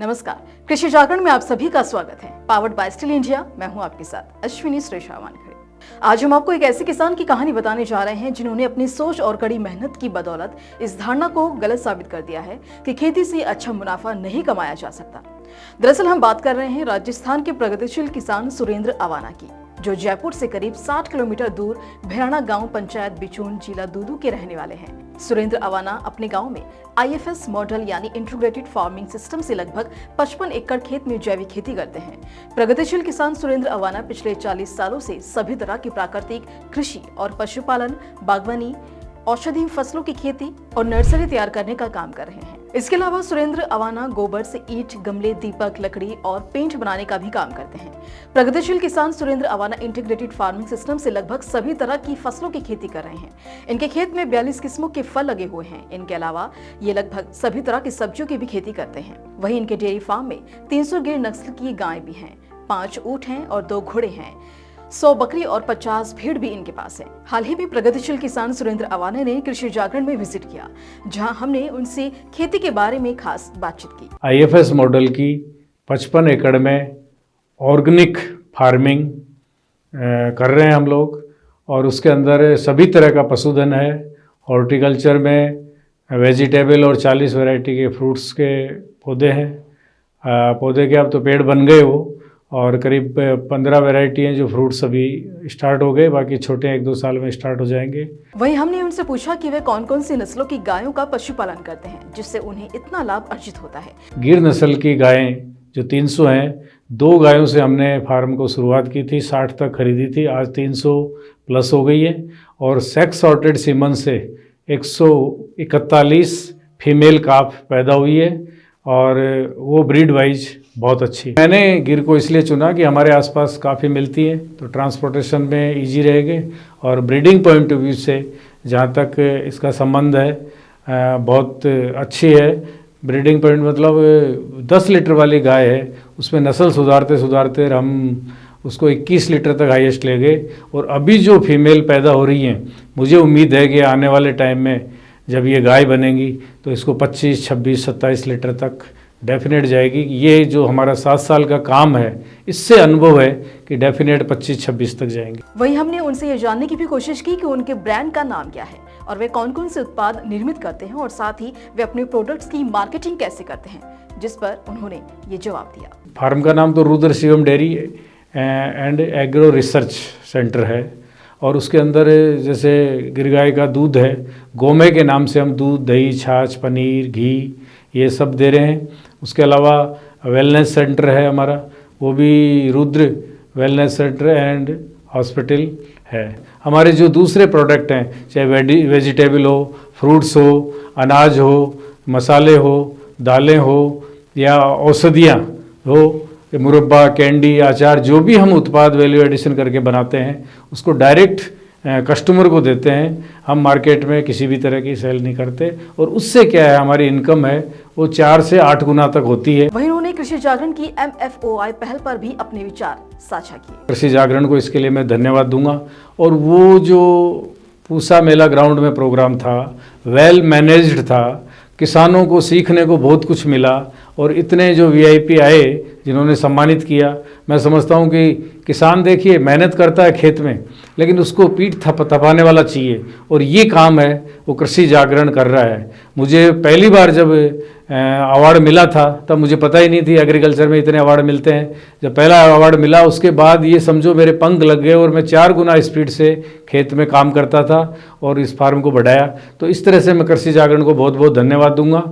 नमस्कार, कृषि जागरण में आप सभी का स्वागत है। पावर्ड बाय स्टिल इंडिया, मैं हूं आपके साथ अश्विनी श्रेष्ठवान। आज हम आपको एक ऐसे किसान की कहानी बताने जा रहे हैं जिन्होंने अपनी सोच और कड़ी मेहनत की बदौलत इस धारणा को गलत साबित कर दिया है कि खेती से अच्छा मुनाफा नहीं कमाया जा सकता। दरअसल हम बात कर रहे हैं राजस्थान के प्रगतिशील किसान सुरेंद्र अवाना की, जो जयपुर से करीब 60 किलोमीटर दूर भैराणा गांव पंचायत बिचून जिला दूदू के रहने वाले हैं। सुरेंद्र अवाना अपने गांव में IFS मॉडल यानी इंटीग्रेटेड फार्मिंग सिस्टम से लगभग 55 एकड़ खेत में जैविक खेती करते हैं। प्रगतिशील किसान सुरेंद्र अवाना पिछले 40 सालों से सभी तरह की प्राकृतिक कृषि और पशुपालन, बागवानी, औषधीय फसलों की खेती और नर्सरी तैयार करने का काम कर रहे हैं। इसके अलावा सुरेंद्र अवाना गोबर से ईंट, गमले, दीपक, लकड़ी और पेंट बनाने का भी काम करते हैं। प्रगतिशील किसान Surendra Awana integrated farming system से लगभग सभी तरह की फसलों की खेती कर रहे हैं। इनके खेत में 42 किस्मों के फल लगे हुए हैं। इनके अलावा ये लगभग सभी तरह की सब्जियों की भी खेती करते हैं। वहीं इनके डेयरी फार्म में 300 गिर नस्ल की गाय भी हैं, 5 ऊंट हैं और 2 घोड़े हैं, 100 बकरी और 50 भेड़ भी इनके पास है। हाल ही में प्रगतिशील किसान सुरेंद्र अवाना ने कृषि जागरण में विजिट किया, जहां हमने उनसे खेती के बारे में खास बातचीत की। IFS मॉडल की 55 एकड़ में ऑर्गेनिक फार्मिंग कर रहे हैं हम लोग, और उसके अंदर सभी तरह का पशुधन है। हॉर्टिकल्चर में वेजिटेबल और 40 वैरायटी के फ्रूट्स के पौधे हैं। पौधे के अब तो पेड़ बन गए हो, और करीब 15 वैरायटी हैं जो फ्रूट्स अभी स्टार्ट हो गए, बाकी छोटे 1-2 साल में स्टार्ट हो जाएंगे। वहीं हमने उनसे पूछा कि वे कौन कौन सी नस्लों की गायों का पशुपालन करते हैं जिससे उन्हें इतना लाभ अर्जित होता है। गिर नस्ल की गायें जो 300 हैं, 2 गायों से हमने फार्म को शुरुआत की थी, 60 तक खरीदी थी, आज 300 प्लस हो गई है। और सेक्स सॉर्टेड सीमन से 141 फीमेल काफ पैदा हुई है, और वो ब्रीड वाइज बहुत अच्छी। मैंने गिर को इसलिए चुना कि हमारे आसपास काफ़ी मिलती है, तो ट्रांसपोर्टेशन में इजी रहेंगे, और ब्रीडिंग पॉइंट ऑफ व्यू से जहाँ तक इसका संबंध है बहुत अच्छी है। ब्रीडिंग पॉइंट मतलब 10 लीटर वाली गाय है, उसमें नस्ल सुधारते सुधारते हम उसको 21 लीटर तक हाईएस्ट ले गए। और अभी जो फीमेल पैदा हो रही हैं, मुझे उम्मीद है कि आने वाले टाइम में जब ये गाय बनेगी तो इसको 25, 26, 27 लीटर तक डेफिनेट जाएगी। ये जो हमारा 7 साल का काम है, इससे अनुभव है कि डेफिनेट 25-26 तक जाएंगे। वहीं हमने उनसे ये जानने की भी कोशिश की कि उनके ब्रांड का नाम क्या है और वे कौन कौन से उत्पाद निर्मित करते हैं, और साथ ही वे अपने प्रोडक्ट्स की मार्केटिंग कैसे करते हैं, जिस पर उन्होंने ये जवाब दिया। फार्म का नाम तो Rudra Shivam dairy and agro research centre है, और उसके अंदर जैसे गिर गाय का दूध है, गोमे के नाम से हम दूध, दही, छाछ, पनीर, घी ये सब दे रहे हैं। उसके अलावा वेलनेस सेंटर है हमारा, वो भी Rudra wellness centre and hospital है। हमारे जो दूसरे प्रोडक्ट हैं, चाहे वेजिटेबल हो, फ्रूट्स हो, अनाज हो, मसाले हो, दालें हो, या औषधियाँ हो, मुरब्बा, कैंडी, अचार, जो भी हम उत्पाद वैल्यू एडिशन करके बनाते हैं उसको डायरेक्ट कस्टमर को देते हैं। हम मार्केट में किसी भी तरह की सेल नहीं करते, और उससे क्या है, हमारी इनकम है वो 4 से 8 गुना तक होती है। वहीं उन्होंने कृषि जागरण की MFOI पहल पर भी अपने विचार साझा किए। कृषि जागरण को इसके लिए मैं धन्यवाद दूंगा। और वो जो पूसा मेला ग्राउंड में प्रोग्राम था, वेल मैनेज्ड था, किसानों को सीखने को बहुत कुछ मिला, और इतने जो VIP आए जिन्होंने सम्मानित किया। मैं समझता हूँ कि किसान देखिए मेहनत करता है खेत में, लेकिन उसको पीठ थपाने वाला चाहिए, और ये काम है वो कृषि जागरण कर रहा है। मुझे पहली बार जब अवार्ड मिला था तब मुझे पता ही नहीं थी एग्रीकल्चर में इतने अवार्ड मिलते हैं। जब पहला अवार्ड मिला उसके बाद ये समझो मेरे पंख लग गए, और मैं 4 गुना स्पीड से खेत में काम करता था और इस फार्म को बढ़ाया। तो इस तरह से मैं कृषि जागरण को बहुत बहुत धन्यवाद दूंगा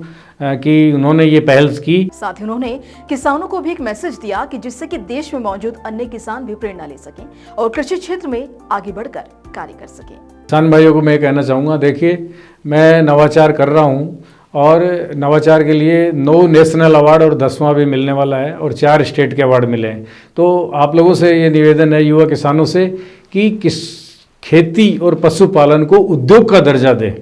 कि उन्होंने ये पहल की। साथ ही उन्होंने किसानों को भी एक मैसेज दिया कि जिससे कि देश में मौजूद अन्य किसान भी प्रेरणा ले सकें और कृषि क्षेत्र में आगे बढ़कर कार्य कर सकें। किसान भाइयों को मैं कहना चाहूँगा, देखिए मैं नवाचार कर रहा हूँ, और नवाचार के लिए 9 नेशनल अवार्ड और 10वां भी मिलने वाला है, और 4 स्टेट के अवार्ड मिले हैं। तो आप लोगों से ये निवेदन है, युवा किसानों से, कि खेती और पशुपालन को उद्योग का दर्जा दें।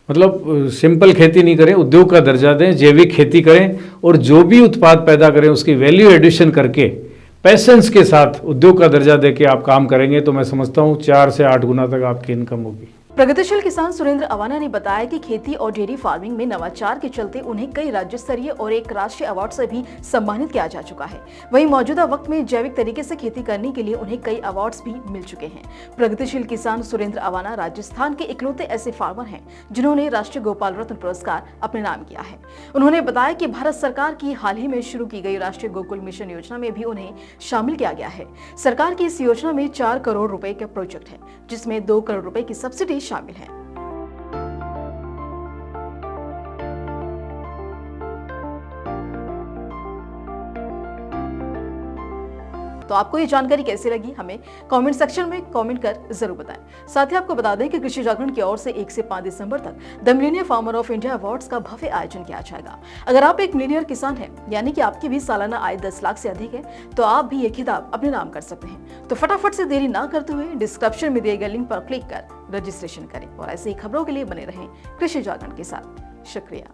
मतलब सिंपल खेती नहीं करें, उद्योग का दर्जा दें, जैविक खेती करें, और जो भी उत्पाद पैदा करें उसकी वैल्यू एडिशन करके पैसेंस के साथ उद्योग का दर्जा देके आप काम करेंगे तो मैं समझता हूँ 4 से 8 गुना तक आपकी इनकम होगी। प्रगतिशील किसान सुरेंद्र अवाना ने बताया कि खेती और डेयरी फार्मिंग में नवाचार के चलते उन्हें कई राज्य स्तरीय और एक राष्ट्रीय अवार्ड से भी सम्मानित किया जा चुका है। वहीं मौजूदा वक्त में जैविक तरीके से खेती करने के लिए उन्हें कई अवार्ड्स भी मिल चुके हैं। प्रगतिशील किसान सुरेंद्र अवाना राजस्थान के इकलौते ऐसे फार्मर हैं जिन्होंने राष्ट्रीय गोपाल रत्न पुरस्कार अपने नाम किया है। उन्होंने बताया कि भारत सरकार की हाल ही में शुरू की गई राष्ट्रीय गोकुल मिशन योजना में भी उन्हें शामिल किया गया है। सरकार की इस योजना में 4 करोड़ रुपए का प्रोजेक्ट है, जिसमें 2 करोड़ रुपए की सब्सिडी शामिल है। तो आपको ये जानकारी कैसी लगी, हमें कमेंट सेक्शन में कमेंट कर जरूर बताएं। साथ ही आपको बता दें कि कृषि जागरण की ओर से 1 से 5 दिसंबर तक the Millionaire farmer of India awards का भव्य आयोजन किया जाएगा। अगर आप एक मिलेनियर किसान हैं, यानी कि आपकी भी सालाना आय 10 लाख से अधिक है, तो आप भी ये खिताब अपने नाम कर सकते हैं। तो फटाफट से देरी ना करते हुए डिस्क्रिप्शन में दिए गए लिंक पर क्लिक कर रजिस्ट्रेशन करें और ऐसी ही खबरों के लिए बने रहें कृषि जागरण के साथ। शुक्रिया।